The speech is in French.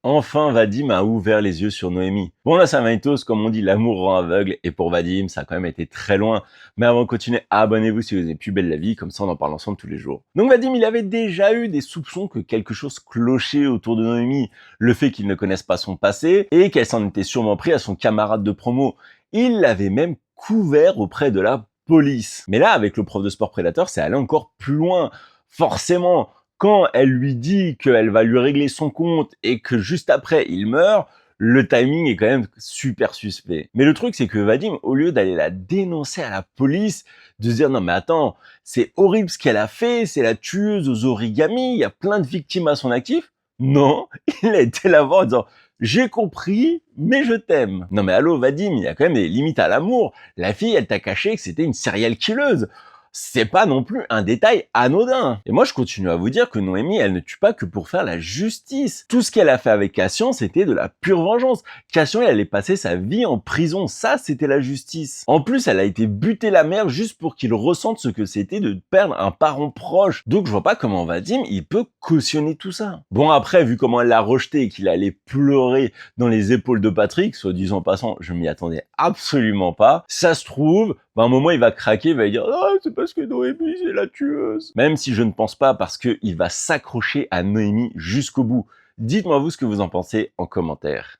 Enfin, Vadim a ouvert les yeux sur Noémie. Bon, là, ça m'étonne, comme on dit, l'amour rend aveugle, et pour Vadim, ça a quand même été très loin. Mais avant de continuer, abonnez-vous si vous avez plus belle la vie, comme ça on en parle ensemble tous les jours. Donc Vadim, il avait déjà eu des soupçons que quelque chose clochait autour de Noémie. Le fait qu'il ne connaisse pas son passé, et qu'elle s'en était sûrement pris à son camarade de promo. Il l'avait même couvert auprès de la police. Mais là, avec le prof de sport prédateur, c'est allé encore plus loin. Forcément, quand elle lui dit qu'elle va lui régler son compte et que juste après il meurt, le timing est quand même super suspect. Mais le truc, c'est que Vadim, au lieu d'aller la dénoncer à la police, de se dire non mais attends, c'est horrible ce qu'elle a fait, c'est la tueuse aux origamis, il y a plein de victimes à son actif. Non, il a été la voir en disant j'ai compris, mais je t'aime. Non mais allô Vadim, il y a quand même des limites à l'amour. La fille, elle t'a caché que c'était une serial killeuse. C'est pas non plus un détail anodin. Et moi, je continue à vous dire que Noémie, elle ne tue pas que pour faire la justice. Tout ce qu'elle a fait avec Cassian, c'était de la pure vengeance. Cassian, elle allait passer sa vie en prison. Ça, c'était la justice. En plus, elle a été butée la mère juste pour qu'il ressente ce que c'était de perdre un parent proche. Donc, je vois pas comment Vadim, il peut cautionner tout ça. Bon, après, vu comment elle l'a rejeté et qu'il allait pleurer dans les épaules de Patrick, soit disant en passant, je m'y attendais absolument pas. Ça se trouve, à un moment, il va craquer, il va dire «Ah, c'est parce que Noémie, c'est la tueuse». Même si je ne pense pas, parce qu'il va s'accrocher à Noémie jusqu'au bout. Dites-moi vous ce que vous en pensez en commentaire.